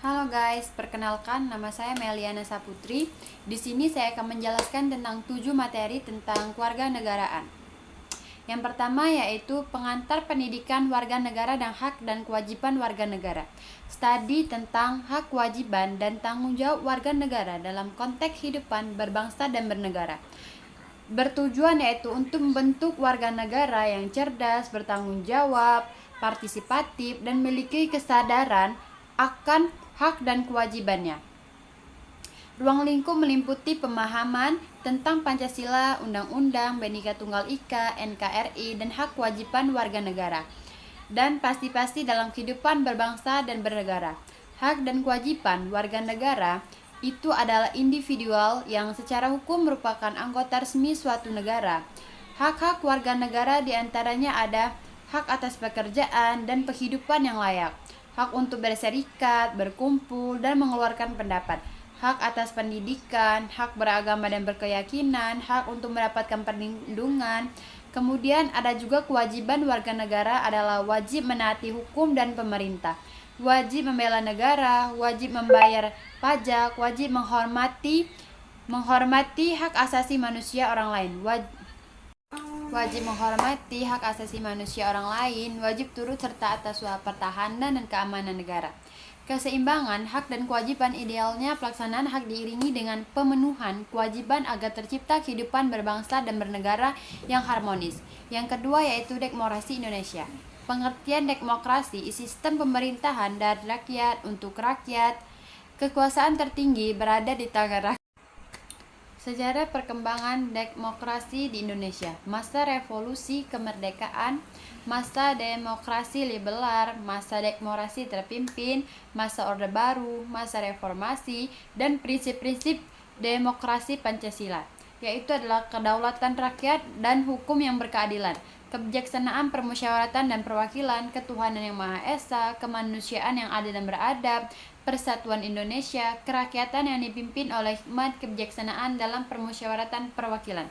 Halo guys, perkenalkan nama saya Meliana Saputri. Di sini saya akan menjelaskan tentang 7 materi tentang kewarganegaraan. Yang pertama yaitu pengantar pendidikan warga negara dan hak dan kewajiban warga negara. Studi tentang hak, kewajiban, dan tanggung jawab warga negara dalam konteks kehidupan berbangsa dan bernegara. Bertujuan yaitu untuk membentuk warga negara yang cerdas, bertanggung jawab, partisipatif, dan memiliki kesadaran akan hak dan kewajibannya. Ruang lingkup meliputi pemahaman tentang Pancasila, Undang-Undang, Bhinneka Tunggal Ika, NKRI, dan hak kewajiban warga negara. Dan pasti-pasti dalam kehidupan berbangsa dan bernegara. Hak dan kewajiban warga negara itu adalah individual yang secara hukum merupakan anggota resmi suatu negara. Hak-hak warga negara diantaranya ada hak atas pekerjaan dan penghidupan yang layak, hak untuk berserikat, berkumpul, dan mengeluarkan pendapat, hak atas pendidikan, hak beragama dan berkeyakinan, hak untuk mendapatkan perlindungan. Kemudian ada juga kewajiban warga negara adalah wajib menaati hukum dan pemerintah, wajib membela negara, wajib membayar pajak, wajib menghormati hak asasi manusia orang lain, wajib menghormati hak asasi manusia orang lain, wajib turut serta atas pertahanan dan keamanan negara. Keseimbangan hak dan kewajiban idealnya pelaksanaan hak diiringi dengan pemenuhan kewajiban agar tercipta kehidupan berbangsa dan bernegara yang harmonis. Yang kedua yaitu demokrasi Indonesia. Pengertian demokrasi, sistem pemerintahan dari rakyat untuk rakyat. Kekuasaan tertinggi berada di tangan rakyat. Sejarah perkembangan demokrasi di Indonesia. Masa revolusi kemerdekaan, masa demokrasi liberal, masa demokrasi terpimpin, masa Orde Baru, masa reformasi, dan prinsip-prinsip demokrasi Pancasila, yaitu adalah kedaulatan rakyat dan hukum yang berkeadilan, kebijaksanaan, permusyawaratan dan perwakilan, ketuhanan yang Maha Esa, kemanusiaan yang adil dan beradab, persatuan Indonesia, kerakyatan yang dipimpin oleh hikmat, kebijaksanaan dalam permusyawaratan perwakilan,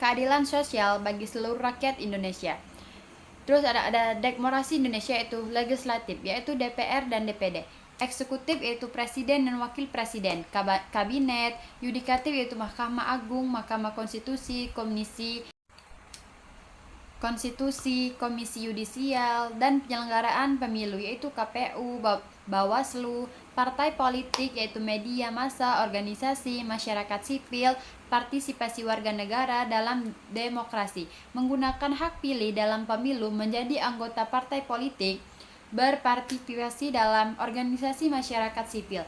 keadilan sosial bagi seluruh rakyat Indonesia. Terus ada demokrasi Indonesia yaitu legislatif, yaitu DPR dan DPD. Eksekutif yaitu presiden dan wakil presiden, kabinet, yudikatif yaitu Mahkamah Agung, Mahkamah Konstitusi, Komisi Yudisial, dan penyelenggaraan pemilu yaitu KPU, Bawaslu, partai politik yaitu media massa, organisasi, masyarakat sipil, partisipasi warga negara dalam demokrasi, menggunakan hak pilih dalam pemilu, menjadi anggota partai politik, berpartisipasi dalam organisasi masyarakat sipil,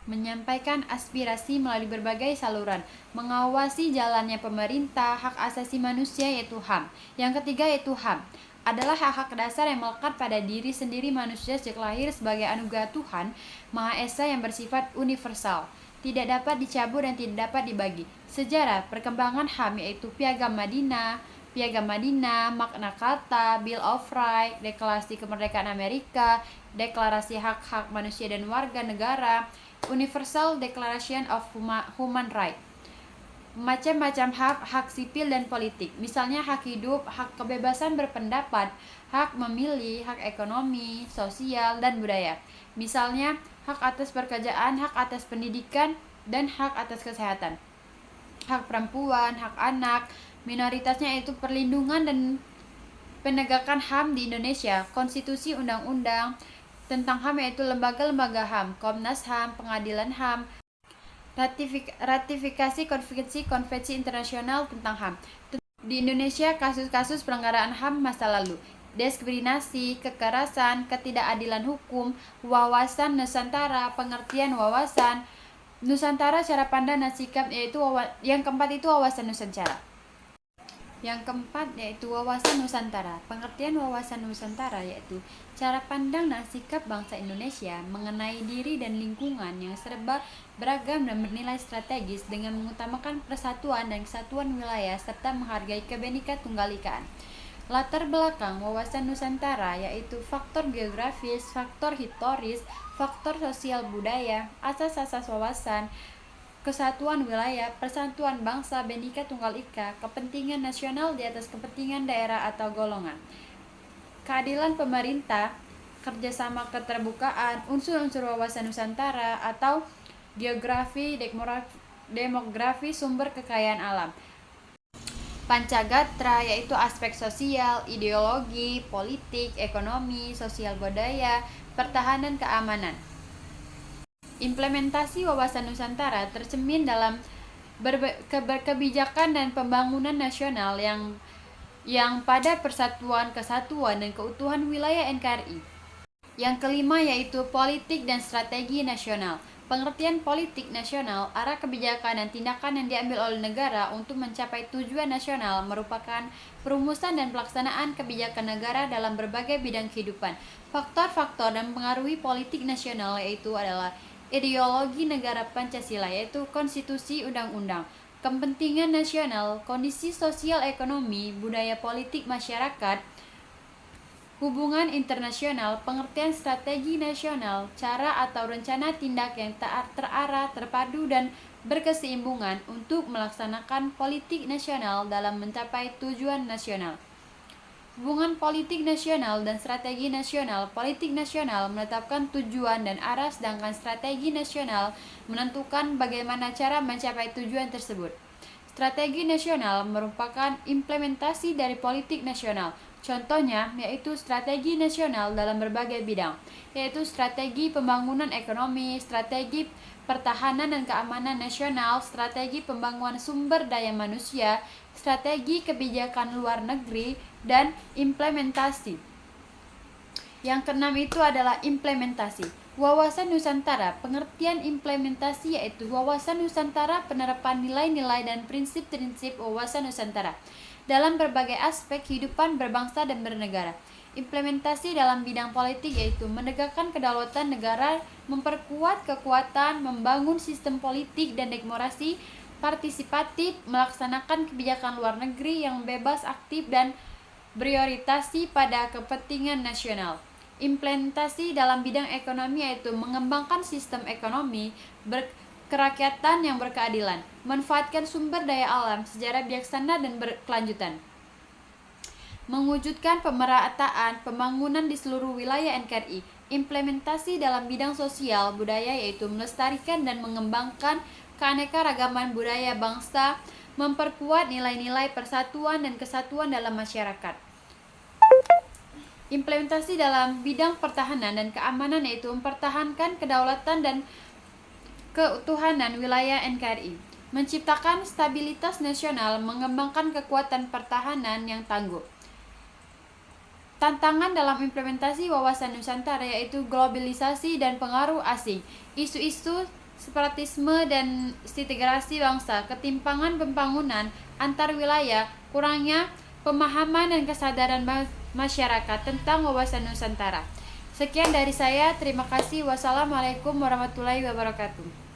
menyampaikan aspirasi melalui berbagai saluran, mengawasi jalannya pemerintah, hak asasi manusia yaitu HAM. Yang ketiga yaitu HAM adalah hak-hak dasar yang melekat pada diri sendiri manusia sejak lahir sebagai anugerah Tuhan Maha Esa yang bersifat universal, tidak dapat dicabut dan tidak dapat dibagi. Sejarah perkembangan HAM yaitu Piagam Madinah, Magna Carta, Bill of Rights, Deklarasi Kemerdekaan Amerika, Deklarasi Hak-Hak Manusia dan Warga Negara, Universal Declaration of Human Rights. Macam-macam hak sipil dan politik, misalnya hak hidup, hak kebebasan berpendapat, hak memilih, hak ekonomi, sosial, dan budaya. Misalnya hak atas pekerjaan, hak atas pendidikan, dan hak atas kesehatan. Hak perempuan, hak anak, minoritasnya yaitu perlindungan dan penegakan HAM di Indonesia, konstitusi, undang-undang tentang HAM yaitu lembaga-lembaga HAM, Komnas HAM, Pengadilan HAM, ratifikasi konvensi internasional tentang HAM. Di Indonesia, kasus-kasus pelanggaran HAM masa lalu, diskriminasi, kekerasan, ketidakadilan hukum, wawasan Nusantara, pengertian wawasan Nusantara, cara pandang dan sikap, yaitu yang keempat itu wawasan Nusantara. Yang keempat yaitu wawasan Nusantara. Pengertian wawasan Nusantara yaitu cara pandang dan sikap bangsa Indonesia mengenai diri dan lingkungan yang serba beragam dan bernilai strategis dengan mengutamakan persatuan dan kesatuan wilayah serta menghargai kebenekaan tunggal ikaan. Latar belakang wawasan Nusantara yaitu faktor geografis, faktor historis, faktor sosial budaya, asas-asas wawasan, kesatuan wilayah, persatuan bangsa, Bhinneka Tunggal Ika, kepentingan nasional di atas kepentingan daerah atau golongan, keadilan pemerintah, kerjasama keterbukaan, unsur-unsur wawasan Nusantara, atau geografi, demografi, sumber kekayaan alam. Pancagatra yaitu aspek sosial, ideologi, politik, ekonomi, sosial budaya, pertahanan keamanan. Implementasi wawasan Nusantara tercermin dalam kebijakan dan pembangunan nasional yang pada persatuan, kesatuan, dan keutuhan wilayah NKRI. Yang kelima yaitu politik dan strategi nasional. Pengertian politik nasional, arah kebijakan dan tindakan yang diambil oleh negara untuk mencapai tujuan nasional merupakan perumusan dan pelaksanaan kebijakan negara dalam berbagai bidang kehidupan. Faktor-faktor dan pengaruhi politik nasional yaitu adalah ideologi negara Pancasila yaitu konstitusi undang-undang, kepentingan nasional, kondisi sosial ekonomi, budaya politik masyarakat, hubungan internasional, pengertian strategi nasional, cara atau rencana tindak yang terarah, terpadu, dan berkesinambungan untuk melaksanakan politik nasional dalam mencapai tujuan nasional. Hubungan politik nasional dan strategi nasional. Politik nasional menetapkan tujuan dan arah, sedangkan strategi nasional menentukan bagaimana cara mencapai tujuan tersebut. Strategi nasional merupakan implementasi dari politik nasional. Contohnya yaitu strategi nasional dalam berbagai bidang, yaitu strategi pembangunan ekonomi, strategi pertahanan dan keamanan nasional, strategi pembangunan sumber daya manusia, strategi kebijakan luar negeri, dan implementasi. Yang keenam itu adalah implementasi. Wawasan Nusantara, pengertian implementasi yaitu wawasan Nusantara, penerapan nilai-nilai dan prinsip-prinsip wawasan Nusantara dalam berbagai aspek kehidupan berbangsa dan bernegara. Implementasi dalam bidang politik yaitu menegakkan kedaulatan negara, memperkuat kekuatan, membangun sistem politik dan demokrasi partisipatif, melaksanakan kebijakan luar negeri yang bebas, aktif, dan berorientasi pada kepentingan nasional. Implementasi dalam bidang ekonomi yaitu mengembangkan sistem ekonomi kerakyatan yang berkeadilan, manfaatkan sumber daya alam secara bijaksana dan berkelanjutan, mewujudkan pemerataan pembangunan di seluruh wilayah NKRI. Implementasi dalam bidang sosial budaya yaitu melestarikan dan mengembangkan keanekaragaman budaya bangsa, memperkuat nilai-nilai persatuan dan kesatuan dalam masyarakat. Implementasi dalam bidang pertahanan dan keamanan yaitu mempertahankan kedaulatan dan keutuhanan wilayah NKRI, menciptakan stabilitas nasional, mengembangkan kekuatan pertahanan yang tangguh. Tantangan dalam implementasi wawasan Nusantara yaitu globalisasi dan pengaruh asing, isu-isu separatisme dan integrasi bangsa, ketimpangan pembangunan antar wilayah, kurangnya pemahaman dan kesadaran masyarakat tentang wawasan Nusantara. Sekian dari saya, terima kasih. Wassalamualaikum warahmatullahi wabarakatuh.